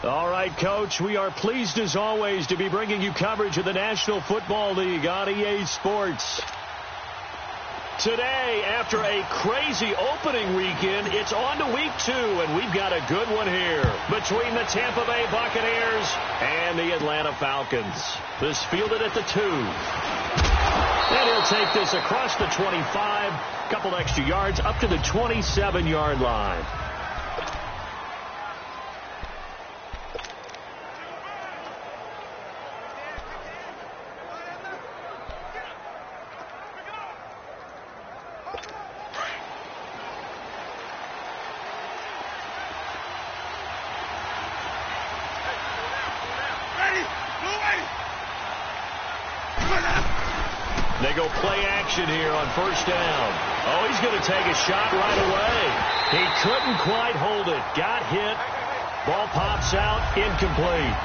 All right, Coach, we are pleased as always to be bringing you coverage of the National Football League on EA Sports. Today, after a crazy opening weekend, it's on to week 2, and we've got a good one here between the Tampa Bay Buccaneers and the Atlanta Falcons. This fielded at the 2. And he'll take this across the 25, couple extra yards up to the 27-yard line. They go play action here on first down. Oh, he's going to take a shot right away. He couldn't quite hold it. Got hit. Ball pops out. Incomplete.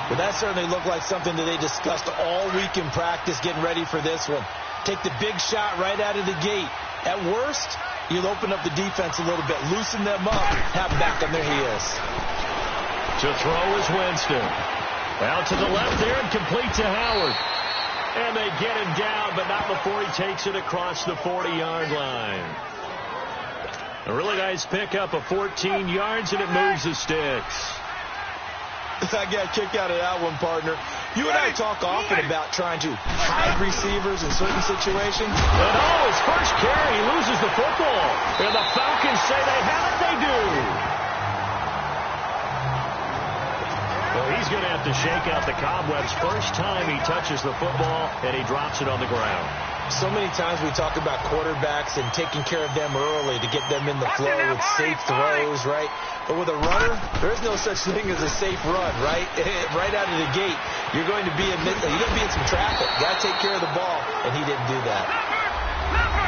Well, that certainly looked like something that they discussed all week in practice getting ready for this one. Take the big shot right out of the gate. At worst, you'll open up the defense a little bit. Loosen them up. Have them back on their heels. To throw is Winston. Out to the left there and complete to Howard. And they get him down, but not before he takes it across the 40-yard line. A really nice pickup of 14 yards, and it moves the sticks. I got a kick out of that one, partner. You and I talk often about trying to hide receivers in certain situations. And his first carry, he loses the football. And the Falcons say they have it, they do. Well, he's going to have to shake out the cobwebs first time he touches the football, and he drops it on the ground. So many times we talk about quarterbacks and taking care of them early to get them in the flow with safe throws, right? But with a runner, there is no such thing as a safe run, right? Right out of the gate, you're going to be in some traffic. Got to take care of the ball, and he didn't do that.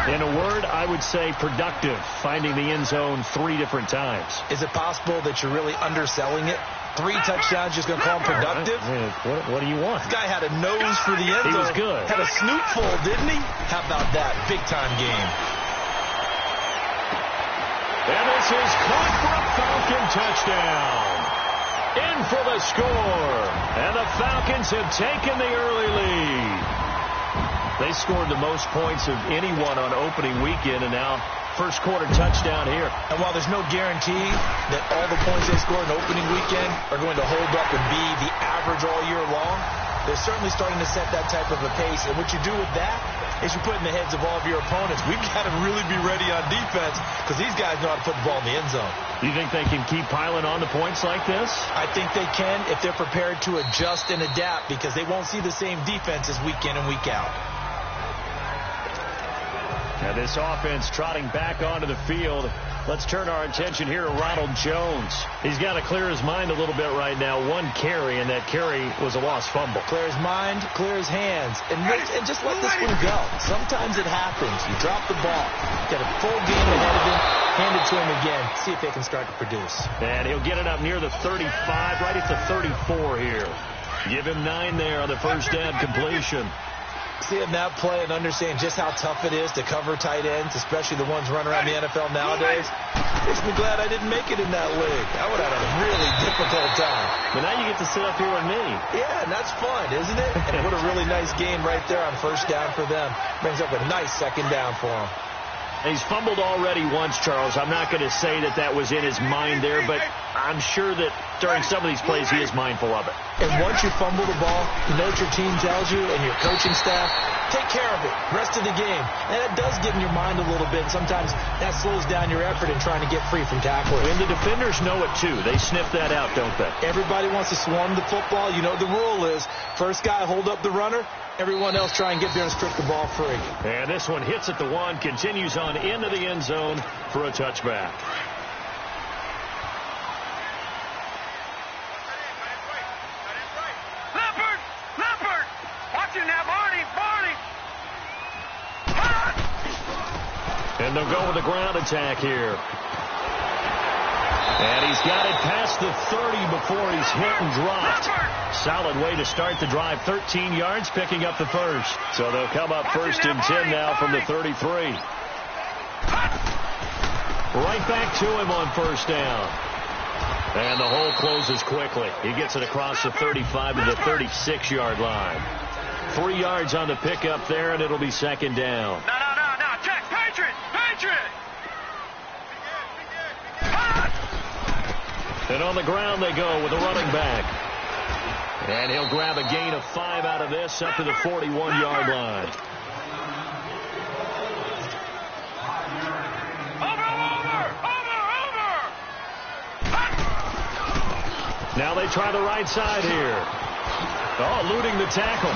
In a word, I would say productive, finding the end zone 3 different times. Is it possible that you're really underselling it? 3 touchdowns, just going to call him productive? What do you want? This guy had a nose for the end zone. He was good. Had a snootful, didn't he? How about that? Big-time game. And this is caught for a Falcon touchdown. In for the score. And the Falcons have taken the early lead. They scored the most points of anyone on opening weekend, and now first quarter touchdown here. And while there's no guarantee that all the points they score in opening weekend are going to hold up and be the average all year long, they're certainly starting to set that type of a pace. And what you do with that is you put in the heads of all of your opponents, we've got to really be ready on defense because these guys know how to put the ball in the end zone. You think they can keep piling on the points like this? I think they can if they're prepared to adjust and adapt, because they won't see the same defenses week in and week out. Now this offense trotting back onto the field. Let's turn our attention here to Ronald Jones. He's got to clear his mind a little bit right now. 1 carry, and that carry was a lost fumble. Clear his mind, clear his hands, and just let this one go. Sometimes it happens. You drop the ball. Got a full game ahead of him. Hand it to him again. See if they can start to produce. And he'll get it up near the 35, right at the 34 here. Give him 9 there on the first down completion. Seeing that play and understand just how tough it is to cover tight ends, especially the ones running around the NFL nowadays, makes me glad I didn't make it in that league. I would have had a really difficult time. But now you get to sit up here with me. Yeah, and that's fun, isn't it? And what a really nice game right there on first down for them. Brings up a nice second down for them. He's fumbled already once, Charles. I'm not going to say that that was in his mind there, but I'm sure that during some of these plays he is mindful of it. And once you fumble the ball, you know what your team tells you and your coaching staff, take care of it, rest of the game. And it does get in your mind a little bit. Sometimes that slows down your effort in trying to get free from tacklers. And the defenders know it too. They sniff that out, don't they? Everybody wants to swarm the football. You know the rule is first guy hold up the runner. Everyone else try and get there and strip the ball free. And this one hits at the 1, continues on into the end zone for a touchback. Leopard! Watch it now, Barney! And they'll go with a ground attack here. And he's got it past the 30 before he's hit and dropped. Solid way to start the drive. 13 yards, picking up the first. So they'll come up first and 10 now from the 33. Right back to him on first down. And the hole closes quickly. He gets it across the 35 to the 36-yard line. 3 yards on the pickup there, and it'll be second down. No. Check. Patriot. And on the ground they go with the running back. And he'll grab a gain of 5 out of this up to the 41-yard line. Now they try the right side here. Oh, eluding the tackle.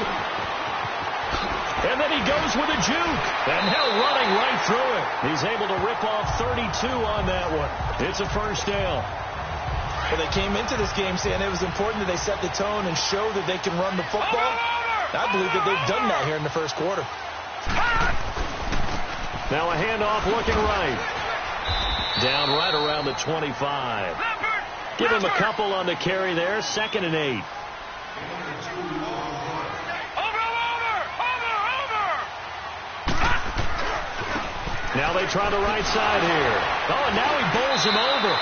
And then he goes with a juke. And now running right through it. He's able to rip off 32 on that one. It's a first down. Well, they came into this game saying it was important that they set the tone and show that they can run the football. I believe that they've done that here in the first quarter. Now a handoff looking right. Down right around the 25. Give him a couple on the carry there. 2nd and 8. Now they try the right side here. Oh, and now he bowls him over.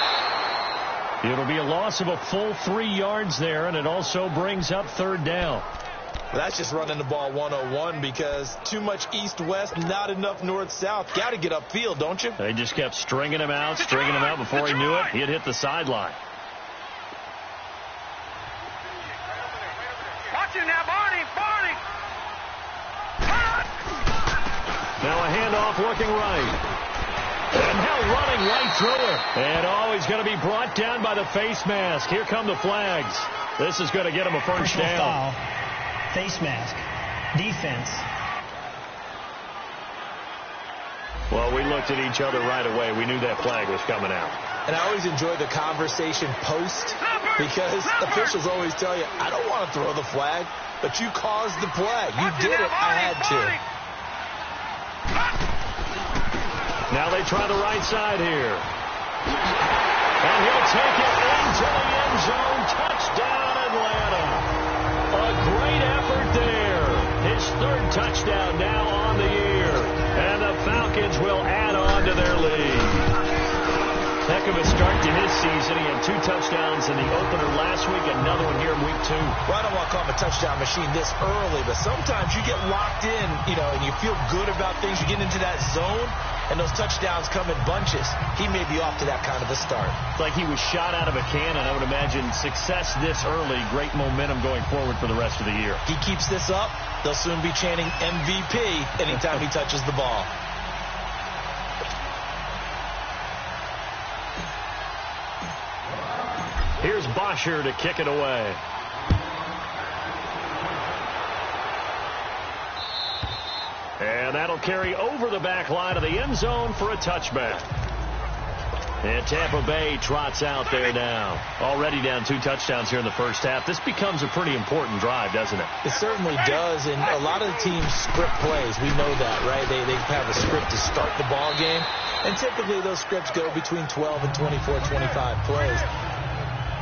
It'll be a loss of a full 3 yards there, and it also brings up 3rd down. Well, that's just running the ball 101 because too much east-west, not enough north-south. Got to get upfield, don't you? They just kept stringing him out before he knew it. He'd hit the sideline. Watch him now, Barney. Now a handoff looking right. And now running right through it. And he's going to be brought down by the face mask. Here come the flags. This is going to get him a first down. Foul. Face mask. Defense. Well, we looked at each other right away. We knew that flag was coming out. And I always enjoy the conversation post because officials always tell you, I don't want to throw the flag, but you caused the play. You did it. I had to. Now they try the right side here. And he'll take it into the end zone. Touchdown, Atlanta. A great effort there. His 3rd touchdown now on the year. And the Falcons will add on to their lead. Heck of a start to his season. He had 2 touchdowns in the opener last week, another one here in week 2. Well, I don't want to call him a touchdown machine this early, but sometimes you get locked in, and you feel good about things. You get into that zone, and those touchdowns come in bunches. He may be off to that kind of a start. Like he was shot out of a cannon. I would imagine success this early, great momentum going forward for the rest of the year. He keeps this up, they'll soon be chanting MVP anytime he touches the ball. Here's Bosher to kick it away. And that'll carry over the back line of the end zone for a touchback. And Tampa Bay trots out there now. Already down 2 touchdowns here in the first half. This becomes a pretty important drive, doesn't it? It certainly does, and a lot of the teams script plays. We know that, right? They have a script to start the ball game, and typically those scripts go between 12 and 24, 25 plays.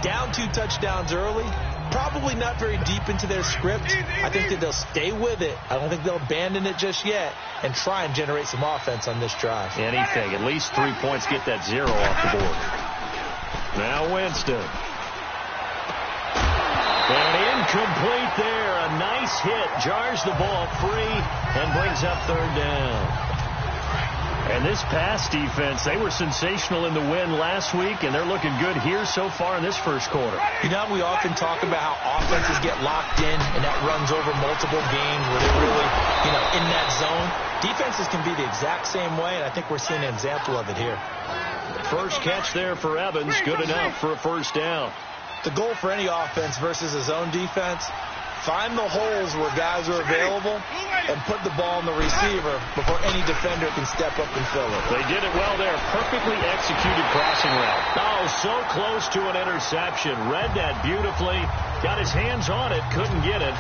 Down 2 touchdowns early, probably not very deep into their script. I think that they'll stay with it. I don't think they'll abandon it just yet and try and generate some offense on this drive. Anything. At least 3 points, get that 0 off the board. Now Winston. And incomplete there. A nice hit. Jars the ball free and brings up 3rd down. And this pass defense, they were sensational in the win last week, and they're looking good here so far in this first quarter. We often talk about how offenses get locked in, and that runs over multiple games where they're really, in that zone. Defenses can be the exact same way, and I think we're seeing an example of it here. First catch there for Evans, good enough for a first down. The goal for any offense versus a zone defense, find the holes where guys are available and put the ball in the receiver before any defender can step up and fill it. They did it well there. Perfectly executed crossing route. Oh, so close to an interception. Read that beautifully. Got his hands on it. Couldn't get it.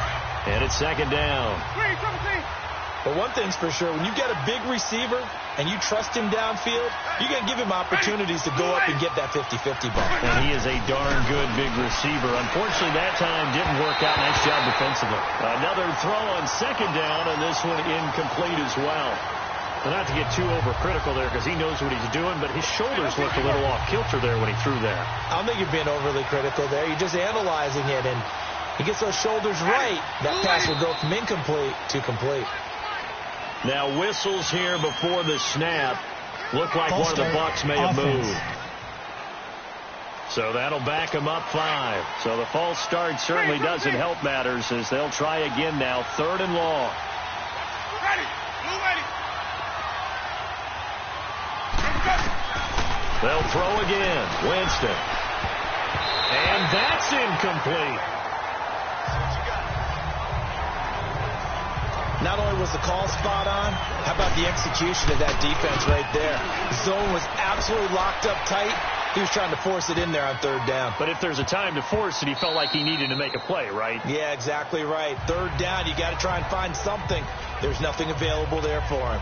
And it's 2nd down. But one thing's for sure, when you get a big receiver and you trust him downfield, you're going to give him opportunities to go up and get that 50-50 ball. And he is a darn good big receiver. Unfortunately, that time didn't work out. Nice job defensively. Another throw on 2nd down, and this one incomplete as well. Well, not to get too overcritical there because he knows what he's doing, but his shoulders looked a little off kilter there when he threw that. I don't think you're being overly critical there. You're just analyzing it, and he gets those shoulders right. That pass will go from incomplete to complete. Now whistles here before the snap. Look like False one of the Bucs may have offense. moved. So that'll back him up 5. So the false start certainly doesn't help matters as they'll try again now. 3rd and long. Ready. Blue ready. They'll throw again. Winston. And that's incomplete. Not only was the call spot on, how about the execution of that defense right there? The zone was absolutely locked up tight. He was trying to force it in there on 3rd down. But if there's a time to force it, he felt like he needed to make a play, right? Yeah, exactly right. 3rd down, you got to try and find something. There's nothing available there for him.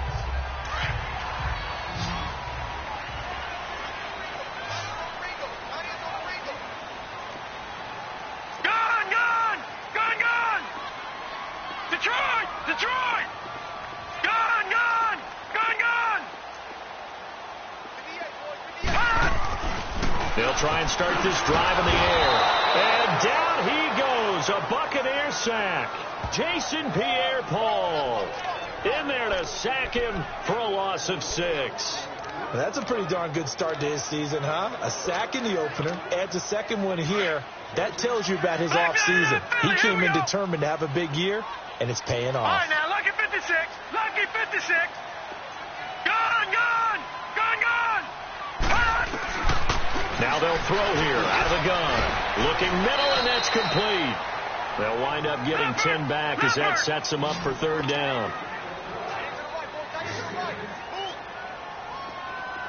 Detroit! Gone! They'll try and start this drive in the air. And down he goes. A Buccaneer sack. Jason Pierre-Paul in there to sack him for a loss of 6. That's a pretty darn good start to his season, huh? A sack in the opener, adds a second one here. That tells you about his offseason. He came in determined to have a big year, and it's paying off. All right, now, lucky 56. Lucky 56. Gone! Now they'll throw here out of the gun. Looking middle, and that's complete. They'll wind up getting 10 back as that sets them up for 3rd down.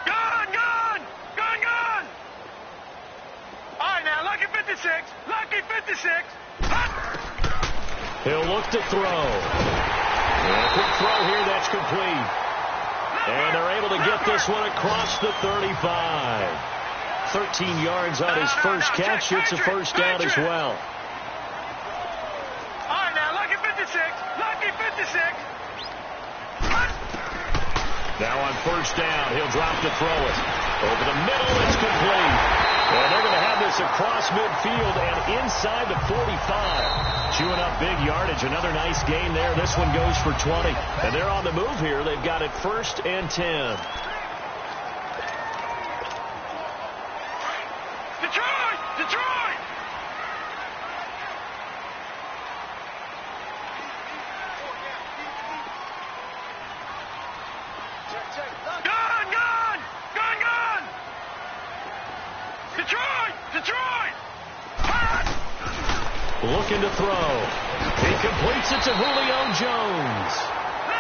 Gone! All right, now, lucky 56. Lucky 56. He'll look to throw. And a quick throw here, that's complete. And they're able to get this one across the 35. 13 yards on his first catch. It's a 1st down as well. All right, now, lucky 56. Lucky 56. Now on 1st down, he'll drop to throw it. Over the middle, it's complete. And they're going to have this across midfield and inside the 45. Chewing up big yardage. Another nice gain there. This one goes for 20. And they're on the move here. They've got it 1st and 10. Detroit! Gone! Detroit! Looking to throw. He completes it to Julio Jones.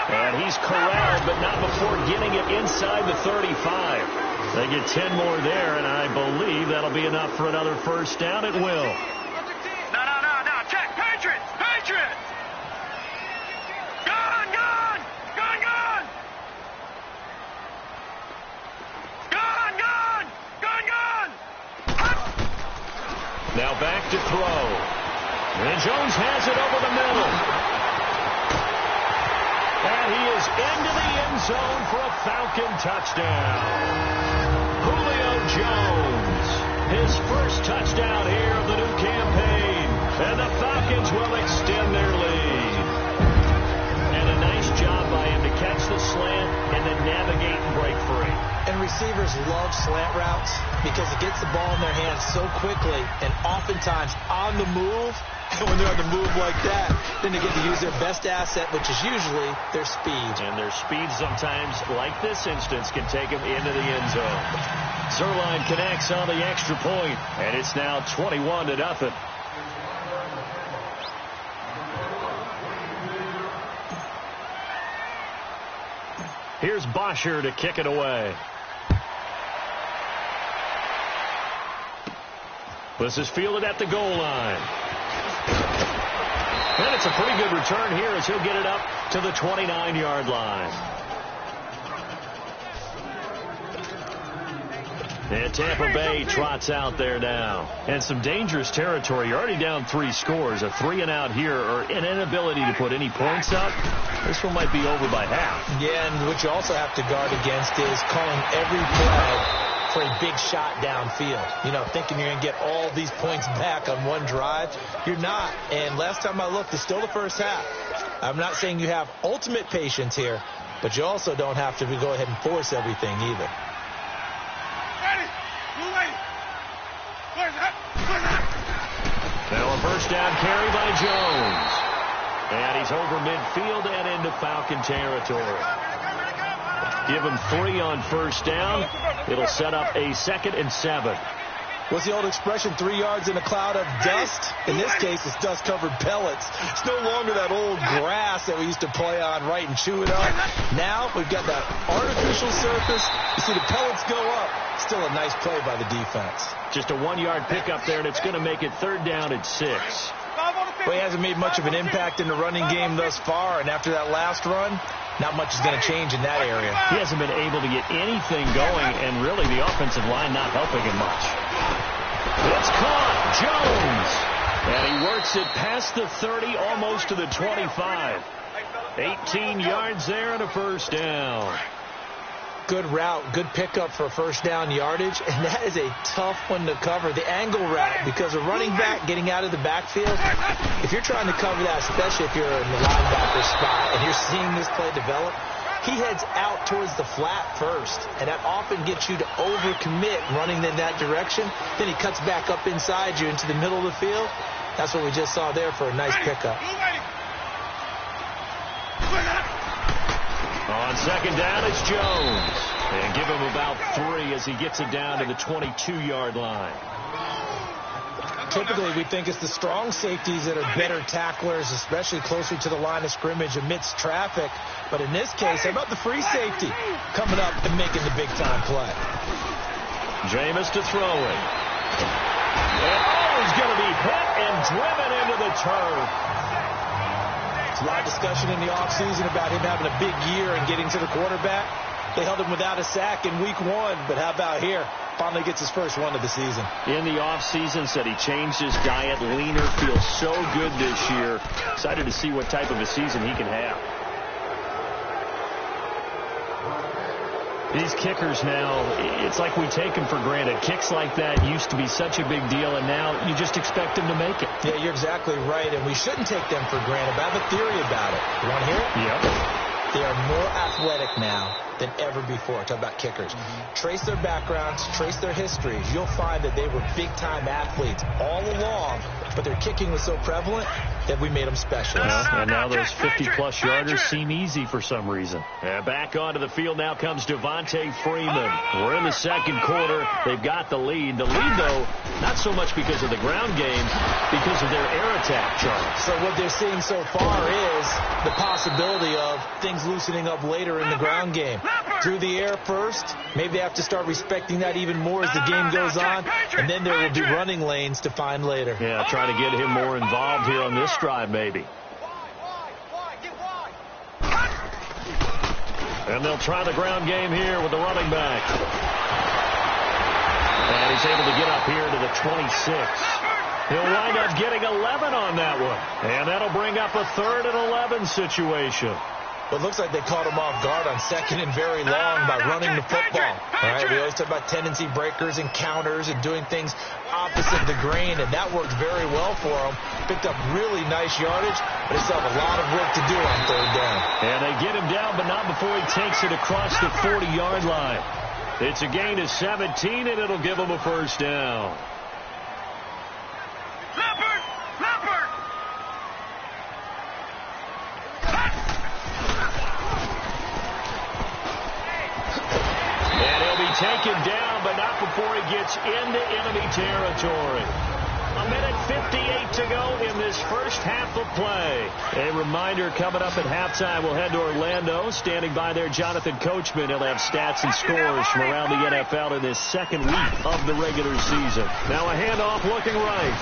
And he's corralled, but not before getting it inside the 35. They get 10 more there, and I believe that'll be enough for another 1st down. It will. No. Check. Patriot! Gone! Now back to throw. And Jones has it over the middle. And he is into the end zone for a Falcon touchdown. Julio Jones, his first touchdown here of the new campaign. And the Falcons will extend their lead. And a nice job by him to catch the slant and then navigate and break free. And receivers love slant routes because it gets the ball in their hands so quickly and oftentimes on the move. And when they're on the move like that, then they get to use their best asset, which is usually their speed. And their speed sometimes, like this instance, can take them into the end zone. Zerline connects on the extra point, and it's now 21-0. Here's Bosher to kick it away. This is fielded at the goal line. And it's a pretty good return here as he'll get it up to the 29-yard line. And Tampa Bay trots out there now. And some dangerous territory. You're already down 3 scores. A 3-and-out here, or an inability to put any points up. This one might be over by half. Yeah, and what you also have to guard against is calling every play for a big shot downfield. You know, thinking you're going to get all these points back on one drive. You're not. And last time I looked, it's still the first half. I'm not saying you have ultimate patience here, but you also don't have to go ahead and force everything either. Now a first down carry by Jones. And he's over midfield and into Falcon territory. Give him 3 on first down. It'll set up a 2nd and 7. What's the old expression, 3 yards in a cloud of dust? In this case, it's dust-covered pellets. It's no longer that old grass that we used to play on, right, and chew it up. Now we've got that artificial surface. You see the pellets go up. Still a nice play by the defense. Just a 1-yard pickup there, and it's going to make it 3rd down at 6. Well, he hasn't made much of an impact in the running game thus far, and after that last run, not much is going to change in that area. He hasn't been able to get anything going, and really the offensive line not helping him much. It's caught. Jones. And he works it past the 30, almost to the 25. 18 yards there and a first down. Good route, good pickup for first down yardage, and that is a tough one to cover. The angle route, because a running back getting out of the backfield, if you're trying to cover that, especially if you're in the linebacker spot and you're seeing this play develop, he heads out towards the flat first, and that often gets you to overcommit running in that direction. Then he cuts back up inside you into the middle of the field. That's what we just saw there for a nice pickup. On second down, it's Jones. And give him about 3 as he gets it down to the 22-yard line. Typically, we think it's the strong safeties that are better tacklers, especially closer to the line of scrimmage amidst traffic. But in this case, how about the free safety coming up and making the big-time play? Jameis to throw it. And he's going to be hit and driven into the turf. There's a lot of discussion in the offseason about him having a big year and getting to the quarterback. They held him without a sack in week 1, but how about here? Finally gets his first one of the season. In the offseason, said he changed his diet, leaner, feels so good this year. Excited to see what type of a season he can have. These kickers now, it's like we take them for granted. Kicks like that used to be such a big deal, and now you just expect them to make it. Yeah, you're exactly right, and we shouldn't take them for granted. But I have a theory about it. You want to hear it? Yep. They are more athletic now than ever before. Talk about kickers. Trace their backgrounds, trace their histories. You'll find that they were big-time athletes all along, but their kicking was so prevalent that we made them specialists. And now those 50-plus yarders seem easy for some reason. And back onto the field now comes Devontae Freeman. We're in the second quarter. They've got the lead. The lead, though, not so much because of the ground game, because of their air attack, Charles. So what they're seeing so far is the possibility of things loosening up later in the ground game. Through the air first. Maybe they have to start respecting that even more as the game goes on. And then there will be running lanes to find later. Yeah, try to get him more involved here on this drive, maybe. And they'll try the ground game here with the running back. And he's able to get up here to the 26. He'll wind up getting 11 on that one. And that'll bring up a 3rd and 11 situation. Well, it looks like they caught him off guard on 2nd and very long by running the football. All right, we always talk about tendency breakers and counters and doing things opposite the grain, and that worked very well for him. Picked up really nice yardage, but he still have a lot of work to do on 3rd down. And they get him down, but not before he takes it across the 40-yard line. It's a gain of 17, and it'll give him a first down. Taken down, but not before he gets into enemy territory. A minute 58 to go in this first half of play. A reminder, coming up at halftime, we'll head to Orlando. Standing by there, Jonathan Coachman. He'll have stats and scores from around the NFL in this second week of the regular season. Now a handoff looking right.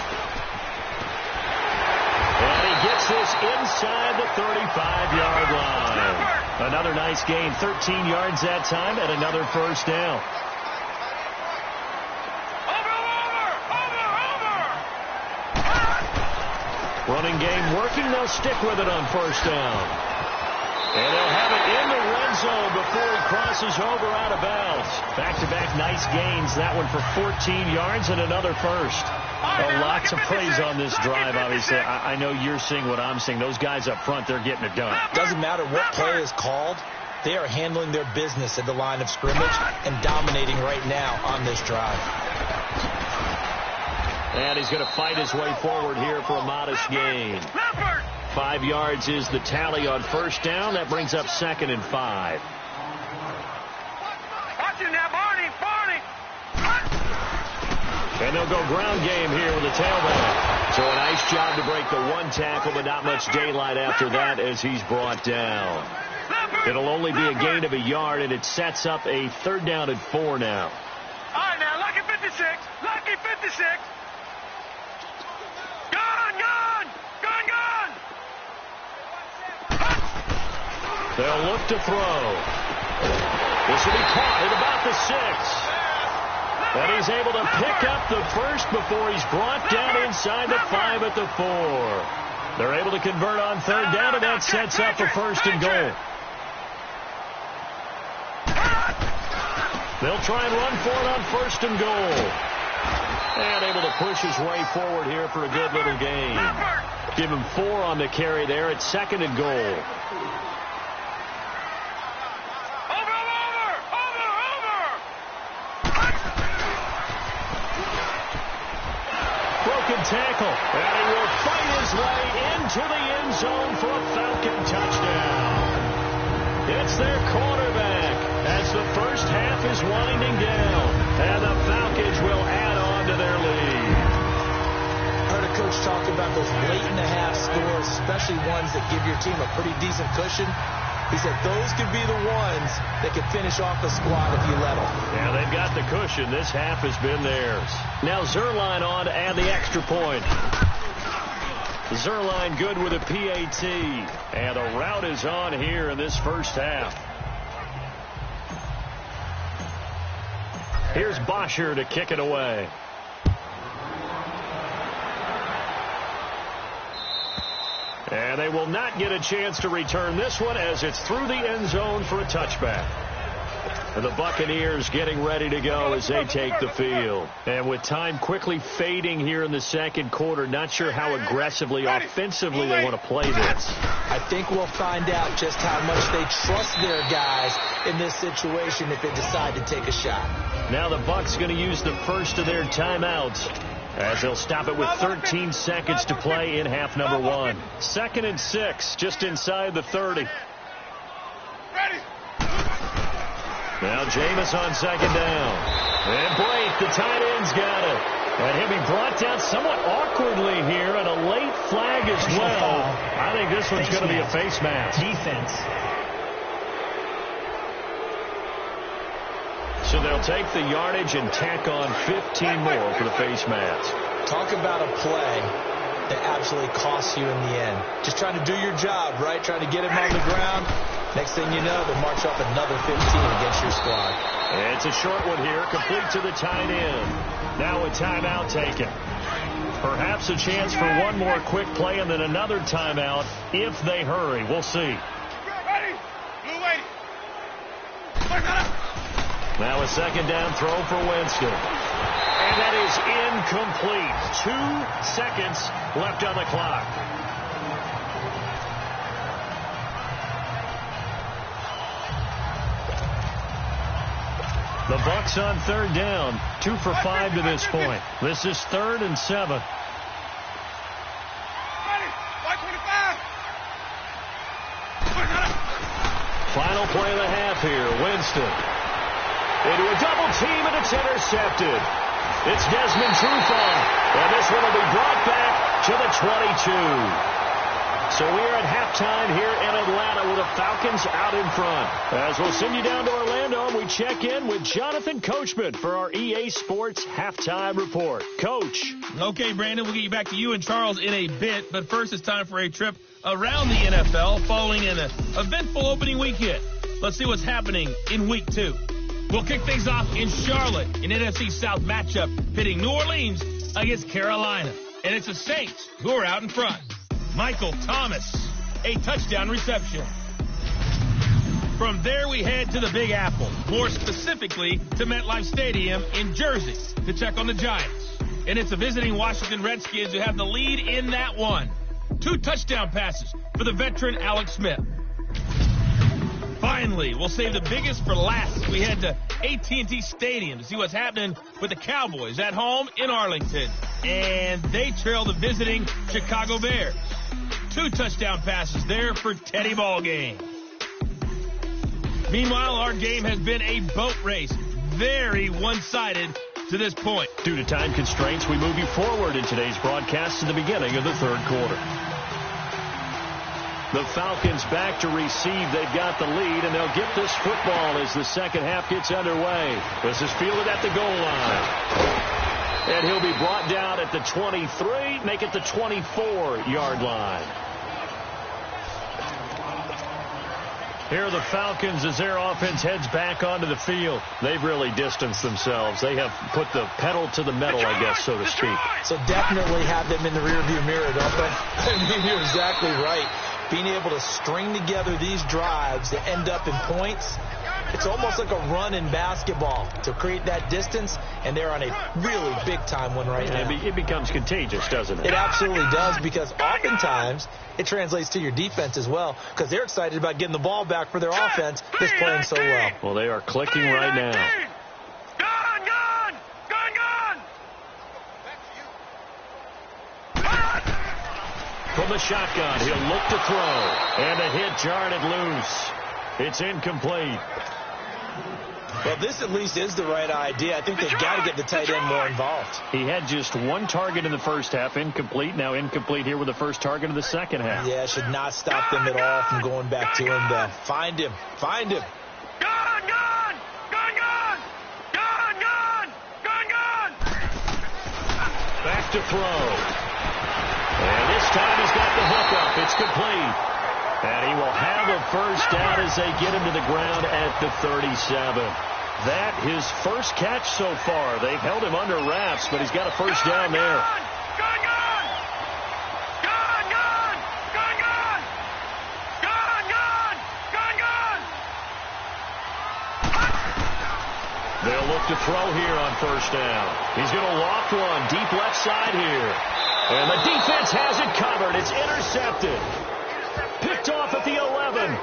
And he gets this inside the 35-yard line. Another nice gain, 13 yards that time, and another first down. Running game working. They'll stick with it on first down. And they'll have it in the red zone before he crosses over out of bounds. Back-to-back nice gains. That one for 14 yards and another first. Well, lots of praise on this drive, obviously. I know you're seeing what I'm seeing. Those guys up front, they're getting it done. Doesn't matter what play is called. They are handling their business at the line of scrimmage and dominating right now on this drive. And he's going to fight his way forward here for a modest gain. 5 yards is the tally on first down. That brings up 2nd and 5. Watch it now, Barney. And they'll go ground game here with the tailback. So a nice job to break the one tackle, but not much daylight after that as he's brought down. It'll only be a gain of a yard, and it sets up a 3rd down and 4 now. All right, now, Lucky 56. Lucky 56. Gone. They'll look to throw. This will be caught at about the 6. And he's able to pick up the first before he's brought down inside the 5 at the 4. They're able to convert on 3rd down, and that sets up a 1st and goal. They'll try and run for it on 1st and goal. And able to push his way forward here for a good little gain. Give him 4 on the carry there at 2nd and goal. Broken tackle. And he will fight his way into the end zone for a Falcon touchdown. It's their quarterback as the first half is winding down. And the Falcons will add on to their lead. I heard a coach talk about those late-in-the-half scores, especially ones that give your team a pretty decent cushion. He said those could be the ones that could finish off the squad if you let them. Yeah, they've got the cushion. This half has been theirs. Now Zerline on to add the extra point. Zerline good with a PAT. And a rout is on here in this first half. Here's Bosher to kick it away. And they will not get a chance to return this one as it's through the end zone for a touchback. And the Buccaneers getting ready to go as they take the field. And with time quickly fading here in the second quarter, not sure how aggressively, offensively they want to play this. I think we'll find out just how much they trust their guys in this situation if they decide to take a shot. Now the Bucs going to use the first of their timeouts as they'll stop it with 13 seconds to play in half number 1. 2nd and 6, just inside the 30. Now Jameis on 2nd down. And Blake, the tight end's got it. And he'll be brought down somewhat awkwardly here, and a late flag as well. I think this one's going to be a face mask. Defense. So they'll take the yardage and tack on 15 more for the face mask. Talk about a play that absolutely costs you in the end. Just trying to do your job, right? Trying to get him on the ground. Next thing you know, they march off another 15 against your squad. It's a short one here, complete to the tight end. Now a timeout taken. Perhaps a chance for one more quick play and then another timeout if they hurry. We'll see. Now a 2nd down throw for Winston. And that is incomplete. 2 seconds left on the clock. The Bucs on 3rd down. 2 for 5 to this point. This is 3rd and 7. Final play of the half here. Winston into a double team, and it's intercepted. It's Desmond Trufant, and this one will be brought back to the 22. So we are at halftime here in Atlanta with the Falcons out in front. As we'll send you down to Orlando, and we check in with Jonathan Coachman for our EA Sports Halftime Report. Coach. Okay, Brandon, we'll get you back to you and Charles in a bit, but first it's time for a trip around the NFL following an eventful opening weekend. Let's see what's happening in Week 2. We'll kick things off in Charlotte, an NFC South matchup pitting New Orleans against Carolina. And it's the Saints who are out in front. Michael Thomas, a touchdown reception. From there, we head to the Big Apple, more specifically to MetLife Stadium in Jersey to check on the Giants. And it's the visiting Washington Redskins who have the lead in that one. 2 touchdown passes for the veteran Alex Smith. Finally, we'll save the biggest for last. We head to AT&T Stadium to see what's happening with the Cowboys at home in Arlington. And they trail the visiting Chicago Bears. 2 touchdown passes there for Teddy Ballgame. Meanwhile, our game has been a boat race. Very one-sided to this point. Due to time constraints, we move you forward in today's broadcast to the beginning of the third quarter. The Falcons back to receive. They've got the lead, and they'll get this football as the second half gets underway. This is fielded at the goal line. And he'll be brought down at the 23, make it the 24-yard line. Here are the Falcons as their offense heads back onto the field. They've really distanced themselves. They have put the pedal to the metal, I guess, so to speak. So definitely have them in the rearview mirror, don't they? I mean, you're exactly right. Being able to string together these drives that end up in points, it's almost like a run in basketball to create that distance, and they're on a really big-time one right now. It becomes contagious, doesn't it? It absolutely does, because oftentimes it translates to your defense as well, because they're excited about getting the ball back for their offense that's playing so well. Well, they are clicking right now. Gone! From the shotgun, he'll look to throw. And a hit jarred it loose. It's incomplete. Well, this at least is the right idea. I think they've got to get the tight end more involved. He had just 1 target in the first half, incomplete. Now incomplete here with the first target of the second half. Yeah, should not stop them at all from going back to him, though. Find him. Gone! Back to throw. And this time he's got the hook up. It's complete. And he will have a first down as they get him to the ground at the 37. That his first catch so far. They've held him under wraps, but he's got a first down there. They'll look to throw here on first down. He's going to loft one deep left side here. And the defense has it covered. It's intercepted. Picked off at the 11.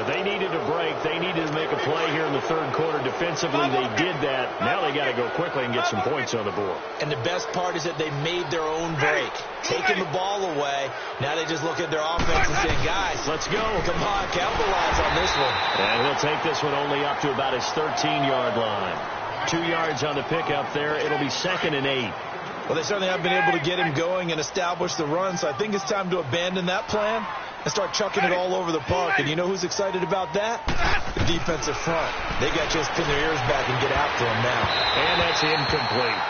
They needed a break. They needed to make a play here in the third quarter defensively. They did that. Now they got to go quickly and get some points on the board. And the best part is that they made their own break. Taking the ball away. Now they just look at their offense and say, guys, let's go. Come on, capitalize on this one. And he'll take this one only up to about his 13-yard line. 2 yards on the pickup there. It'll be 2nd and 8. Well, they certainly have been able to get him going and establish the run, so I think it's time to abandon that plan and start chucking it all over the park. And you know who's excited about that? The defensive front. They got to just pin their ears back and get after him now. And that's incomplete.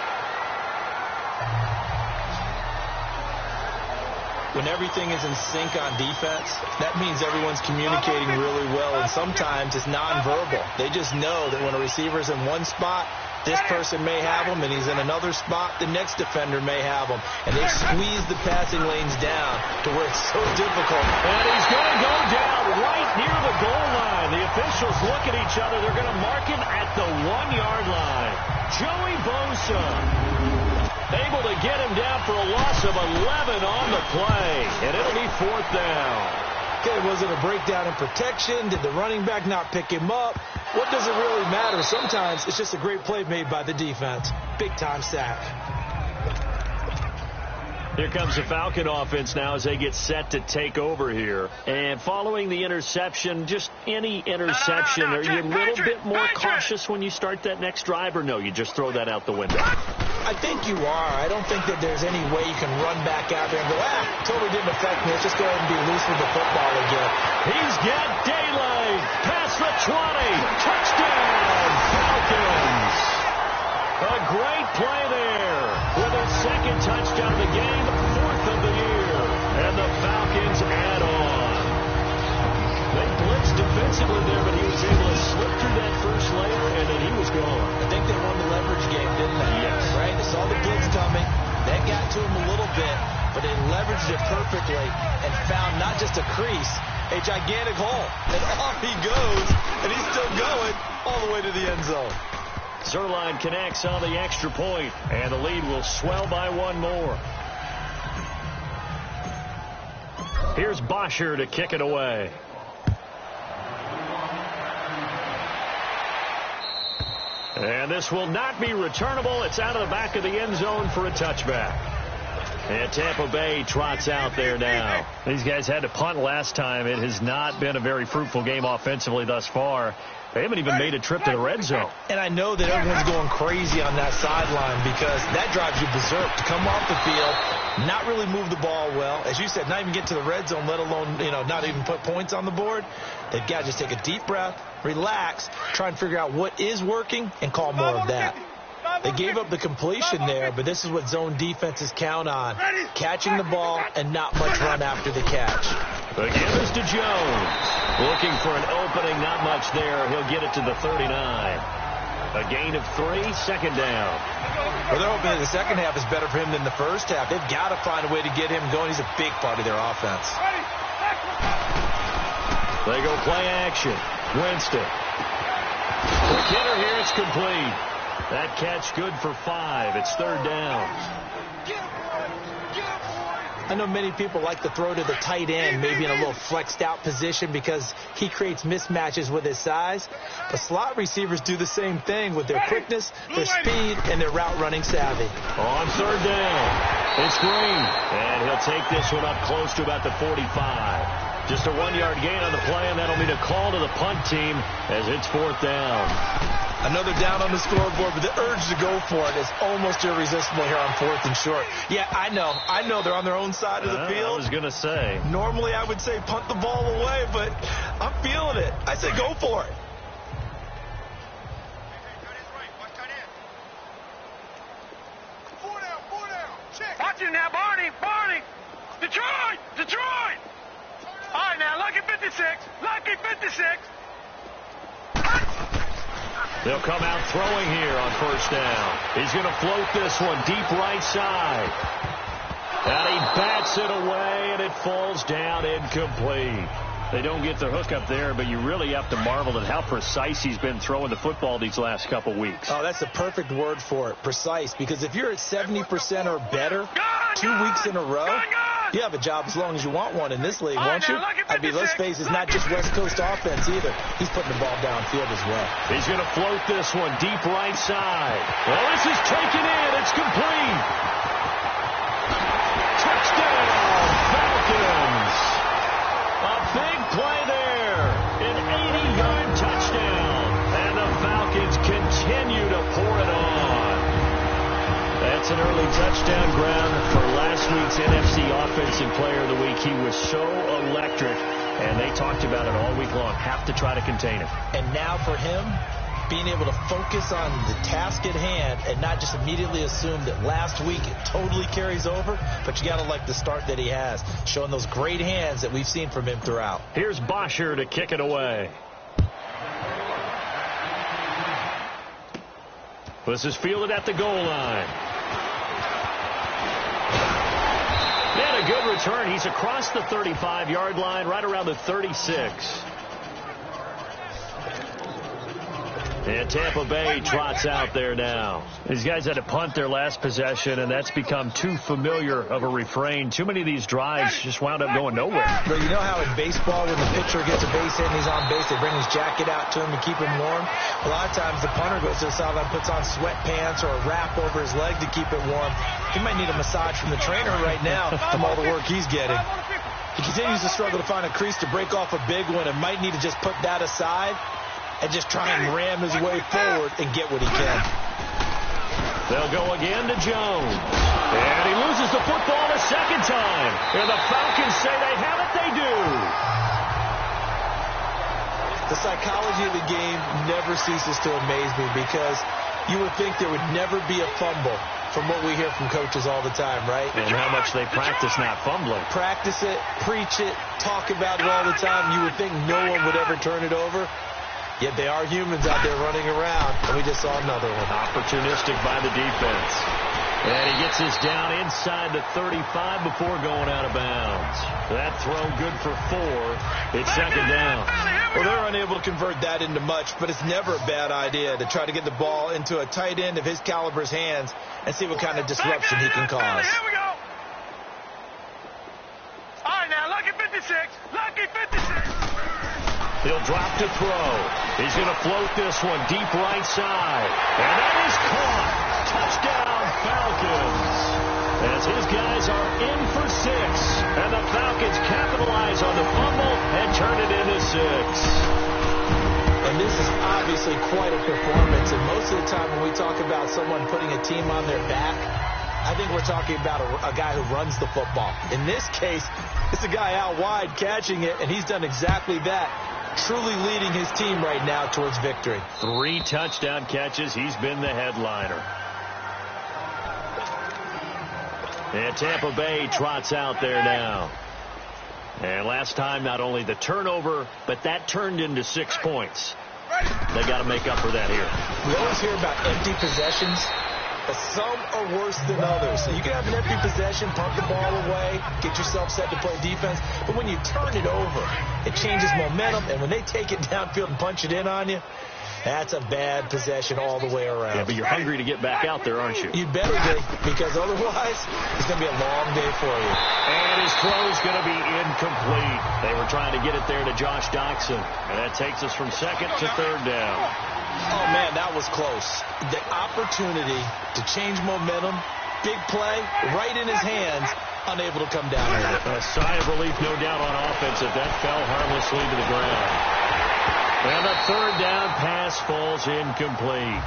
When everything is in sync on defense, that means everyone's communicating really well, and sometimes it's nonverbal. They just know that when a receiver's in one spot, this person may have him, and he's in another spot, the next defender may have him. And they squeeze the passing lanes down to where it's so difficult. And he's going to go down right near the goal line. The officials look at each other. They're going to mark him at the 1-yard line. Joey Bosa able to get him down for a loss of 11 on the play. And it'll be 4th down. Okay, was it a breakdown in protection? Did the running back not pick him up? What does it really matter? Sometimes it's just a great play made by the defense. Big-time sack. Here comes the Falcon offense now as they get set to take over here. And following the interception, just any interception, are you a little bit more cautious when you start that next drive, or no, you just throw that out the window? I think you are. I don't think that there's any way you can run back out there and go, totally didn't affect me. Let's just go ahead and be loose with the football again. He's got daylight. Past the 20. Touchdown, Falcons. A great play there with a 2nd touchdown of the game, 4th of the year. And the Falcons add on. They blitzed defensively there, but he was able to slip through that first layer, and then he was gone. I think they won the leverage game, didn't they? Yes. Right? They saw the blitz coming. That got to him a little bit, but they leveraged it perfectly and found not just a crease, a gigantic hole. And off he goes, and he's still going all the way to the end zone. Zerline connects on the extra point, and the lead will swell by one more. Here's Bosher to kick it away. And this will not be returnable. It's out of the back of the end zone for a touchback. And Tampa Bay trots out there now. These guys had to punt last time. It has not been a very fruitful game offensively thus far. They haven't even made a trip to the red zone. And I know that everyone's going crazy on that sideline because that drives you berserk to come off the field, not really move the ball well. As you said, not even get to the red zone, let alone, not even put points on the board. They've got to just take a deep breath, relax, try and figure out what is working, and call more of that. They gave up the completion there, but this is what zone defenses count on, catching the ball and not much run after the catch. Again, it's to Jones. Looking for an opening, not much there. He'll get it to the 39. A gain of 3, second down. Well, they're hoping that the second half is better for him than the first half. They've got to find a way to get him going. He's a big part of their offense. They go play action. Winston. Quick hitter here. It's complete. That catch good for 5. It's third down. I know many people like to throw to the tight end, maybe in a little flexed out position because he creates mismatches with his size. But slot receivers do the same thing with their quickness, their speed, and their route running savvy. On third down, it's Green. And he'll take this one up close to about the 45. Just a 1-yard gain on the play, and that'll mean a call to the punt team as it's fourth down. Another down on the scoreboard, but the urge to go for it is almost irresistible here on 4th and short. Yeah, I know they're on their own side of the field. I was going to say. Normally I would say punt the ball away, but I'm feeling it. I say go for it. Watch it now, Barney. Detroit. All right, now, lucky 56. They'll come out throwing here on first down. He's going to float this one deep right side. And he bats it away, and it falls down incomplete. They don't get the hook up there, but you really have to marvel at how precise he's been throwing the football these last couple weeks. Oh, that's the perfect word for it, precise, because if you're at 70% or better 2 weeks in a row, you have a job as long as you want one in this league, won't you? I mean, let's face it, it's not just West Coast offense either. He's putting the ball downfield as well. He's going to float this one deep right side. Well, this is taken in. It's complete. Touchdown, Falcons. A big play there. An 80-yard touchdown. And the Falcons continue to pour it on. That's an early touchdown grab for last week's NFC Offensive Player of the Week. He was so electric, and they talked about it all week long. Have to try to contain him. And now for him, being able to focus on the task at hand and not just immediately assume that last week it totally carries over, but you got to like the start that he has, showing those great hands that we've seen from him throughout. Here's Bosher to kick it away. This is fielded at the goal line. And a good return. He's across the 35-yard line, right around the 36. And Tampa Bay trots out there now. These guys had to punt their last possession, and that's become too familiar of a refrain. Too many of these drives just wound up going nowhere. But you know how in baseball, when the pitcher gets a base hit and he's on base, they bring his jacket out to him to keep him warm? A lot of times the punter goes to the sideline, puts on sweatpants or a wrap over his leg to keep it warm. He might need a massage from the trainer right now from all the work he's getting. He continues to struggle to find a crease to break off a big one and might need to just put that aside and just try and ram his way forward and get what he can. They'll go again to Jones. And he loses the football a second time. And the Falcons say they have it, they do. The psychology of the game never ceases to amaze me because you would think there would never be a fumble from what we hear from coaches all the time, right? And how much they practice not fumbling. Practice it, preach it, talk about it all the time. You would think no one would ever turn it over. Yet they are humans out there running around, and we just saw another one. Opportunistic by the defense. And he gets this down inside the 35 before going out of bounds. That throw good for 4. It's second down. Well, they're unable to convert that into much, but it's never a bad idea to try to get the ball into a tight end of his caliber's hands and see what kind of disruption he can cause. Here we go. All right, now, lucky 56. Lucky 56. He'll drop to throw. He's going to float this one deep right side. And that is caught. Touchdown, Falcons. As his guys are in for 6. And the Falcons capitalize on the fumble and turn it into 6. And this is obviously quite a performance. And most of the time when we talk about someone putting a team on their back, I think we're talking about a guy who runs the football. In this case, it's a guy out wide catching it, and he's done exactly that. Truly leading his team right now towards victory. 3 touchdown catches. He's been the headliner. And Tampa Bay trots out there now. And last time, not only the turnover, but that turned into 6 points. They got to make up for that here. We always hear about empty possessions. Some are worse than others. So you can have an empty possession, punt the ball away, get yourself set to play defense. But when you turn it over, it changes momentum. And when they take it downfield and punch it in on you, that's a bad possession all the way around. Yeah, but you're hungry to get back out there, aren't you? You better be, because otherwise it's going to be a long day for you. And his throw's going to be incomplete. They were trying to get it there to Josh Doxson. And that takes us from 2nd to 3rd down. Oh, man, that was close. The opportunity to change momentum, big play, right in his hands, unable to come down with it. A sigh of relief, no doubt, on offense if that fell harmlessly to the ground. And the 3rd down pass falls incomplete.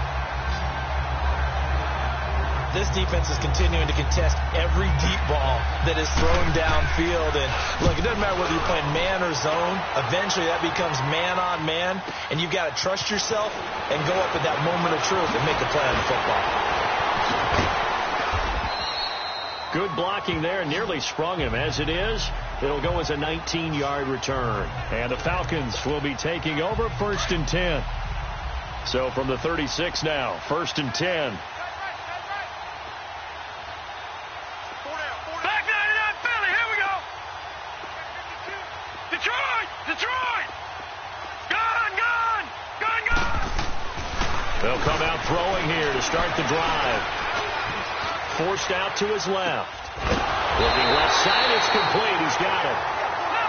This defense is continuing to contest every deep ball that is thrown downfield. And, look, it doesn't matter whether you're playing man or zone. Eventually, that becomes man on man. And you've got to trust yourself and go up at that moment of truth and make the play on the football. Good blocking there. Nearly sprung him. As it is, it'll go as a 19-yard return. And the Falcons will be taking over 1st and 10. So from the 36 now, 1st and 10. They'll come out throwing here to start the drive. Forced out to his left. Looking left side, it's complete. He's got it.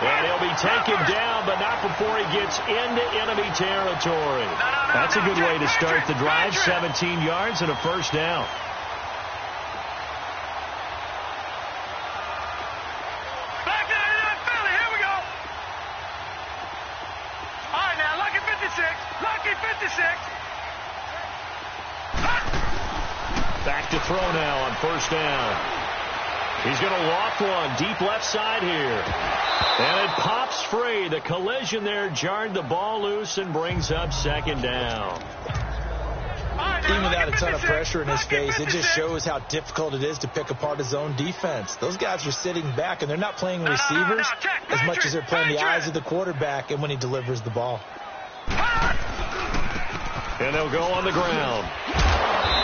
And he'll be taken down, but not before he gets into enemy territory. That's a good way to start the drive. 17 yards and a 1st down. Back to throw now on 1st down. He's going to loft one deep left side here. And it pops free. The collision there jarred the ball loose and brings up 2nd down. Even without a ton of pressure in his face, it just shows how difficult it is to pick apart his own defense. Those guys are sitting back, and they're not playing receivers as much as they're playing the eyes of the quarterback and when he delivers the ball. And they'll go on the ground.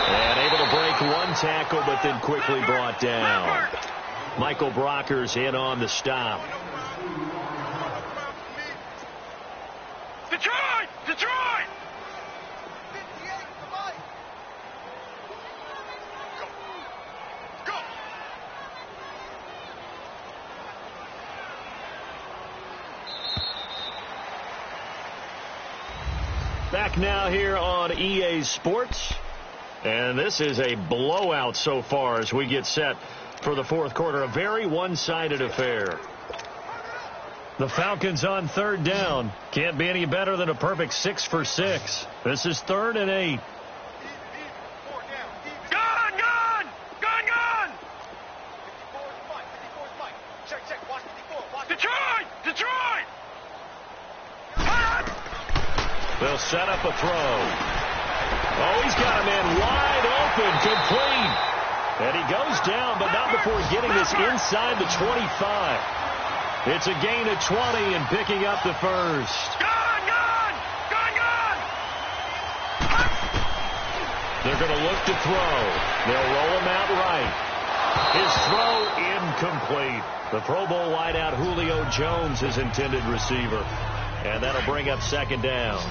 And able to break one tackle, but then quickly brought down. Michael Brocker's in on the stop. Detroit! Detroit! Go! Back now here on EA Sports. And this is a blowout so far as we get set for the 4th quarter. A very one-sided affair. The Falcons on 3rd down. Can't be any better than a perfect 6 for 6. This is 3rd and 8. Gun! Gun! Gun! Gun! Check. Watch 54. Watch Detroit! Detroit! They'll set up a throw. Oh, he's got a man wide open, complete. And he goes down, but not before getting this inside the 25. It's a gain of 20 and picking up the 1st. Gun! Gun! Gun! Gun! They're going to look to throw. They'll roll him out right. His throw incomplete. The Pro Bowl wideout Julio Jones, his intended receiver. And that'll bring up second down.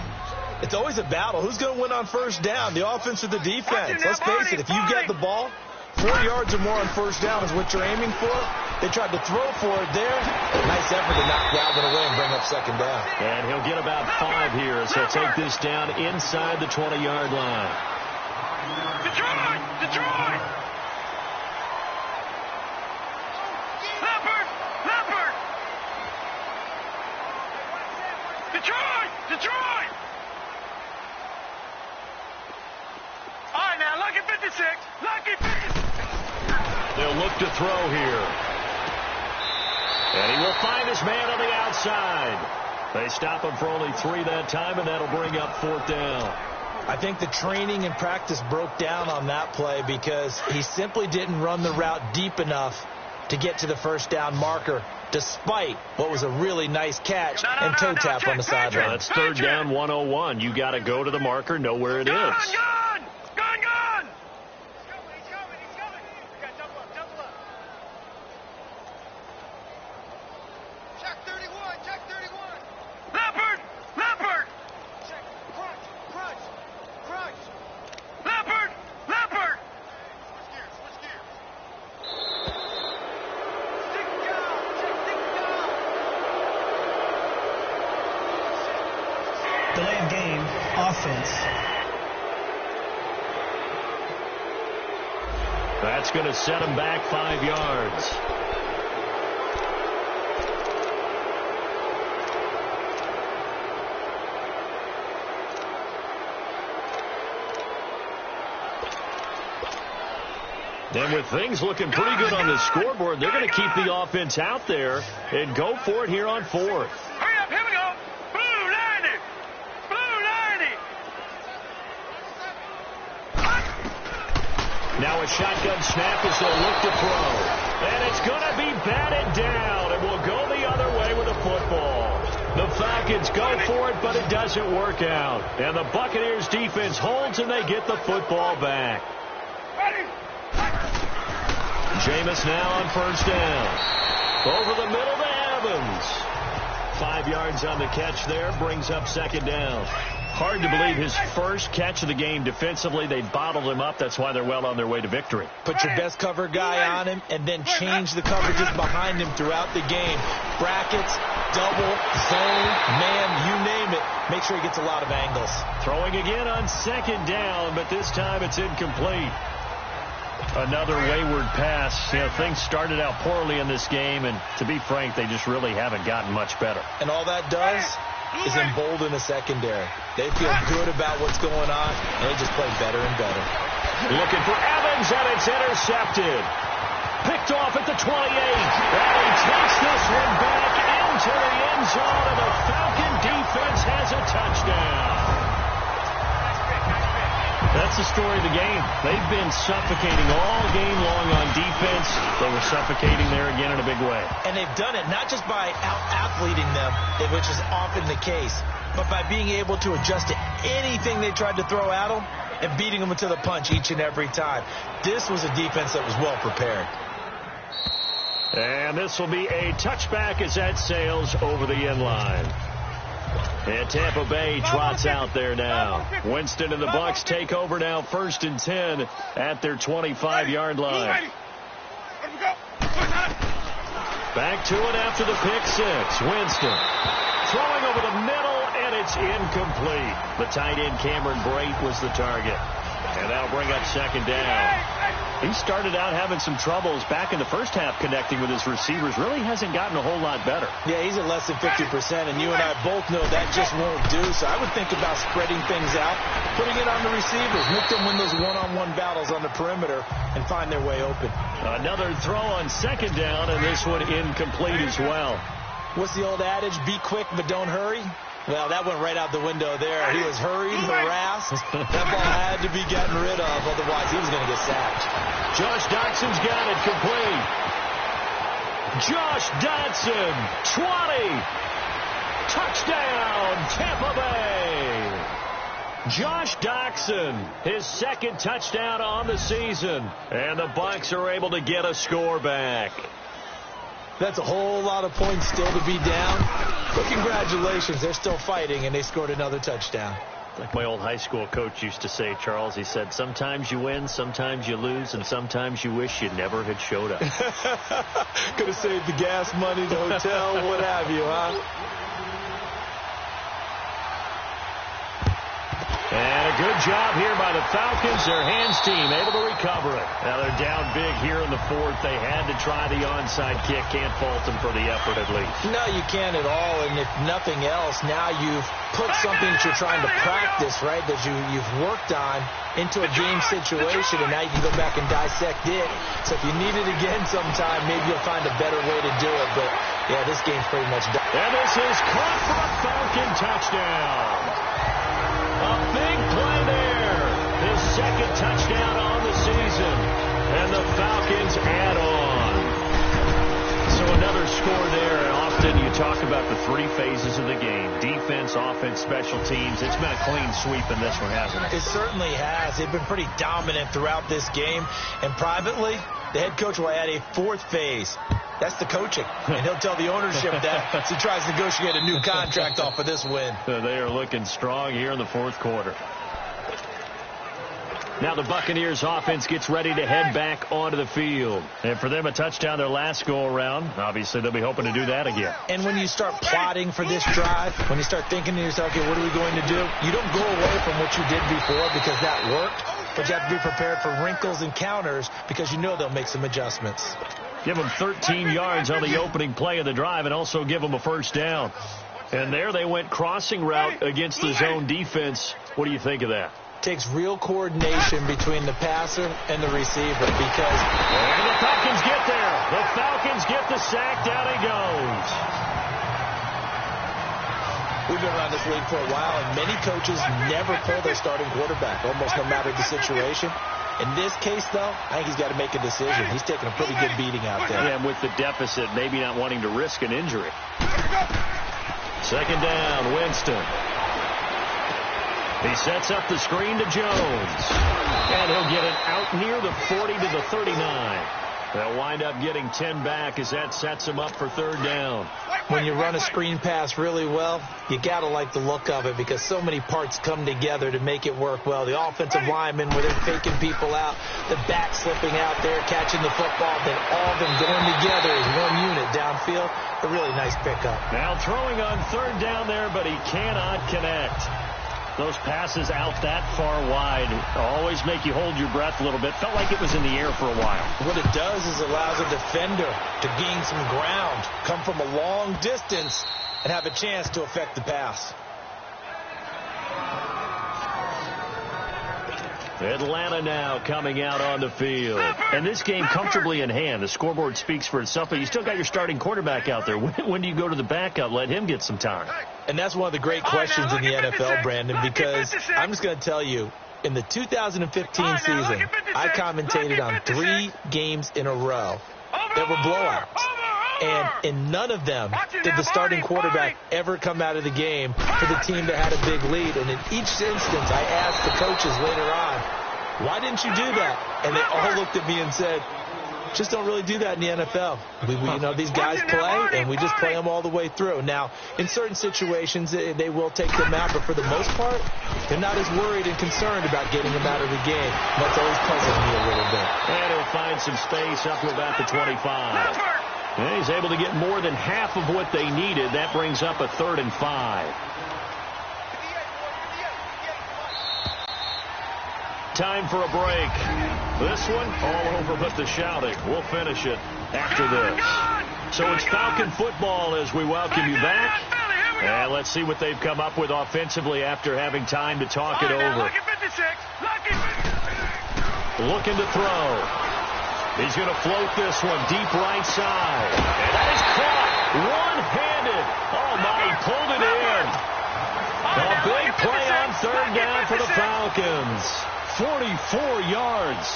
It's always a battle. Who's going to win on first down, the offense or the defense? Let's face it, if you get the ball, 4 yards or more on first down is what you're aiming for. They tried to throw for it there. Nice effort to knock Galvin away and bring up second down. And he'll get about 5 here as he'll take this down inside the 20-yard line. Detroit! Detroit! Leopard! Leopard! Detroit! Detroit! All right, now, lucky 56. Lucky 56. They'll look to throw here. And he will find his man on the outside. They stop him for only 3 that time, and that'll bring up 4th down. I think the training and practice broke down on that play because he simply didn't run the route deep enough to get to the first down marker, despite what was a really nice catch and toe tap on the sideline. That's 3rd down 101. You got to go to the marker, know where it is. Gun! Gun! Gun! He's coming! He's coming! We got double up! Double up! Check 31! Check 31! Leopard! Leopard! Check! Crunch! Crunch! Crunch! Leopard! Leopard! Switch gears! Switch gears! Stick down! Check! Stick down! Delay of game, offense. That's going to set him back 5 yards. And with things looking pretty good on the scoreboard, they're going to keep the offense out there and go for it here on 4th. Hurry up, here we go. Blue 90. Blue 90. Now a shotgun snap as they'll look to throw. And it's going to be batted down, and we'll go the other way with the football. The Falcons go for it, but it doesn't work out. And the Buccaneers defense holds, and they get the football back. Ready. Jameis now on 1st down. Over the middle to Evans. 5 yards on the catch there, brings up 2nd down. Hard to believe his first catch of the game defensively. They bottled him up. That's why they're well on their way to victory. Put your best cover guy on him and then change the coverages behind him throughout the game. Brackets, double, zone, man, you name it. Make sure he gets a lot of angles. Throwing again on 2nd down, but this time it's incomplete. Another wayward pass. You know, things started out poorly in this game, and to be frank, they just really haven't gotten much better. And all that does is embolden the secondary. They feel good about what's going on, and they just play better and better. Looking for Evans, and it's intercepted. Picked off at the 28. And he takes this one back into the end zone, and the Falcon defense has a touchdown. That's the story of the game. They've been suffocating all game long on defense. They were suffocating there again in a big way. And they've done it not just by out-athleting them, which is often the case, but by being able to adjust to anything they tried to throw at them and beating them to the punch each and every time. This was a defense that was well prepared. And this will be a touchback as that sails over the end line. And Tampa Bay trots out there now. Winston and the Bucs take over now, 1st and 10 at their 25-yard line. Back to it after the pick 6. Winston throwing over the middle, and it's incomplete. The tight end Cameron Brate was the target. And that'll bring up 2nd down. He started out having some troubles back in the first half connecting with his receivers. Really hasn't gotten a whole lot better. Yeah, he's at less than 50%, and you and I both know that just won't do. So I would think about spreading things out, putting it on the receivers, make them win those one-on-one battles on the perimeter and find their way open. Another throw on 2nd down, and this one incomplete as well. What's the old adage? Be quick, but don't hurry. Well, that went right out the window there. He was hurried, harassed. That ball had to be gotten rid of, otherwise he was going to get sacked. Josh Dotson's got it complete. Josh Dotson, 20. Touchdown, Tampa Bay. Josh Doxson, his second touchdown on the season. And the Bucs are able to get a score back. That's a whole lot of points still to be down. But congratulations, they're still fighting, and they scored another touchdown. Like my old high school coach used to say, Charles, he said, sometimes you win, sometimes you lose, and sometimes you wish you never had showed up. Could have saved the gas money, the hotel, what have you, huh? And a good job here by the Falcons. Their hands team able to recover it. Now they're down big here in the fourth. They had to try the onside kick. Can't fault them for the effort at least. No, you can't at all. And if nothing else, now you've put something that you're trying to practice, right, that you've worked on into a game situation, and now you can go back and dissect it. So if you need it again sometime, maybe you'll find a better way to do it. But, yeah, this game's pretty much done. And this is caught for a Falcon touchdown. A big play there. His second touchdown on the season. And the Falcons add on. So another score there. And often you talk about the three phases of the game. Defense, offense, special teams. It's been a clean sweep in this one, hasn't it? It certainly has. They've been pretty dominant throughout this game. And privately, the head coach will add a fourth phase. That's the coaching. And he'll tell the ownership that as he tries to negotiate a new contract off of this win. They are looking strong here in the fourth quarter. Now the Buccaneers offense gets ready to head back onto the field. And for them, a touchdown their last go-around. Obviously, they'll be hoping to do that again. And when you start plotting for this drive, when you start thinking to yourself, okay, what are we going to do? You don't go away from what you did before because that worked. But you have to be prepared for wrinkles and counters because you know they'll make some adjustments. Give them 13 yards on the opening play of the drive and also give them a first down. And there they went crossing route against the zone defense. What do you think of that? Takes real coordination between the passer and the receiver because... And the Falcons get there. The Falcons get the sack. Down he goes. We've been around this league for a while, and many coaches never pull their starting quarterback, almost no matter the situation. In this case, though, I think he's got to make a decision. He's taking a pretty good beating out there. Yeah, and with the deficit, maybe not wanting to risk an injury. Second down, Winston. He sets up the screen to Jones. And he'll get it out near the 40 to the 39. They'll wind up getting 10 back as that sets him up for third down. When you run a screen pass really well, you got to like the look of it because so many parts come together to make it work well. The offensive linemen where they're faking people out, the back slipping out there, catching the football, then all of them going together as one unit downfield. A really nice pickup. Now throwing on third down there, but he cannot connect. Those passes out that far wide always make you hold your breath a little bit. Felt like it was in the air for a while. What it does is allows a defender to gain some ground, come from a long distance, and have a chance to affect the pass. Atlanta now coming out on the field. And this game comfortably in hand. The scoreboard speaks for itself, but you still got your starting quarterback out there. When do you go to the backup? Let him get some time. And that's one of the great questions in the NFL, Brandon, because I'm just going to tell you, in the 2015 season, I commentated on 3 games in a row that were blowouts. And in none of them did the starting quarterback ever come out of the game for the team that had a big lead. And in each instance, I asked the coaches later on, why didn't you do that? And they all looked at me and said, just don't really do that in the NFL. You know, these guys play, and we just play them all the way through. Now, in certain situations, they will take them out, but for the most part, they're not as worried and concerned about getting them out of the game. And that's always puzzling me a little bit. And he'll find some space up to about the 25. And he's able to get more than half of what they needed. That brings up a 3rd and 5. Time for a break. This one, all over but the shouting. We'll finish it after this. So it's Falcon football as we welcome you back. And let's see what they've come up with offensively after having time to talk it over. Looking to throw. He's going to float this one deep right side. And that is caught one-handed. Oh, my, he pulled it in. A big play on third down for the Falcons. 44 yards.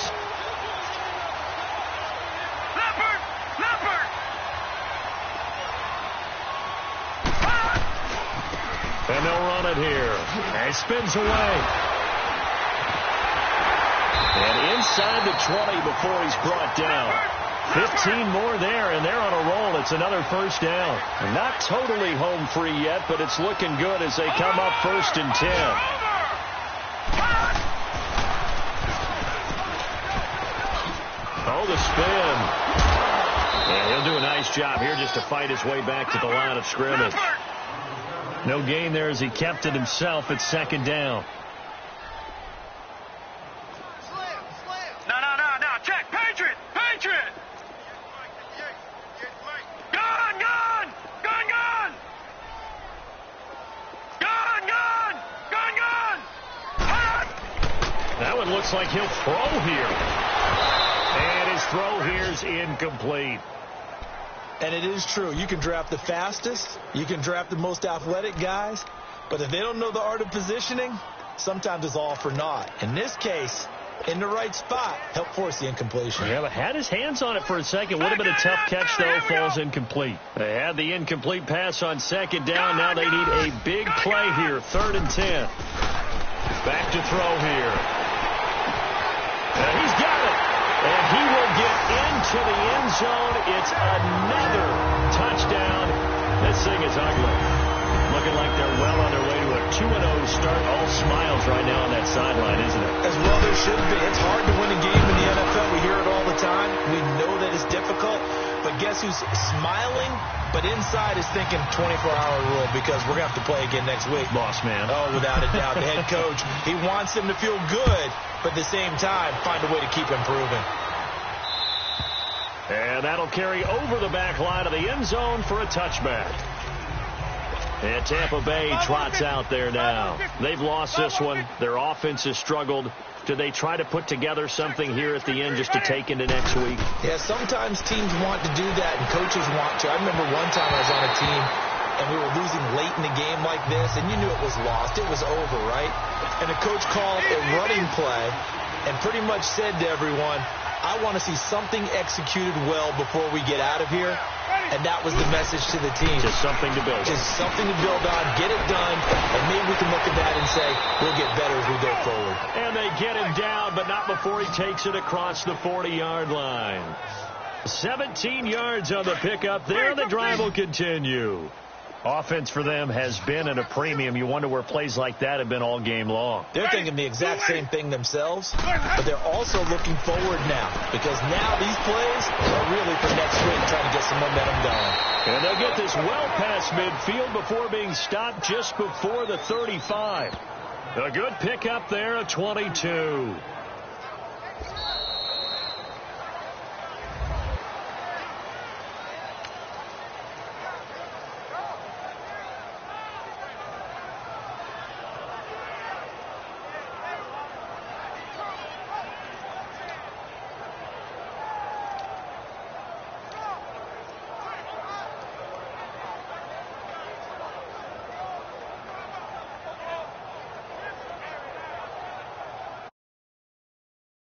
And they'll run it here. And he spins away. And inside the 20 before he's brought down. 15 more there, and they're on a roll. It's another first down. Not totally home free yet, but it's looking good as they come up 1st and 10. Oh, the spin. And he'll do a nice job here just to fight his way back to the line of scrimmage. No gain there as he kept it himself at 2nd down. No. Check. Patriot. Gun. That one looks like he'll throw here. And his throw here's incomplete. And it is true. You can draft the fastest. You can draft the most athletic guys. But if they don't know the art of positioning, sometimes it's all for naught. In this case, in the right spot, help force the incompletion. Yeah, but had his hands on it for a second. Would have been a tough catch, though. Falls incomplete. They had the incomplete pass on 2nd down. Now they need a big play here. 3rd and 10. Back to throw here. And he's got it. And he will get into the end zone. It's another touchdown. This thing is ugly. Looking like they're well on their way to a 2-0 start. All smiles right now on that sideline, isn't it? As well there should be. It's hard to win a game in the NFL. We hear it all the time. We know that it's difficult. But guess who's smiling? But inside is thinking 24-hour rule because we're going to have to play again next week. Boss man. Oh, without a doubt. The head coach, he wants them to feel good, but at the same time, find a way to keep improving. And that'll carry over the back line of the end zone for a touchback. And Tampa Bay trots out there now. They've lost this one. Their offense has struggled. Do they try to put together something here at the end just to take into next week? Yeah, sometimes teams want to do that and coaches want to. I remember one time I was on a team and we were losing late in the game like this, and you knew it was lost. It was over, right? And the coach called a running play and pretty much said to everyone, I want to see something executed well before we get out of here. And that was the message to the team. Just something to build on. Just something to build on, get it done, and maybe we can look at that and say, we'll get better as we go forward. And they get him down, but not before he takes it across the 40-yard line. 17 yards on the pickup there. The drive will continue. Offense for them has been at a premium. You wonder where plays like that have been all game long. They're thinking the exact same thing themselves, but they're also looking forward now because now these plays are really for next week, trying to get some momentum going. And they'll get this well past midfield before being stopped just before the 35. A good pickup there at 22.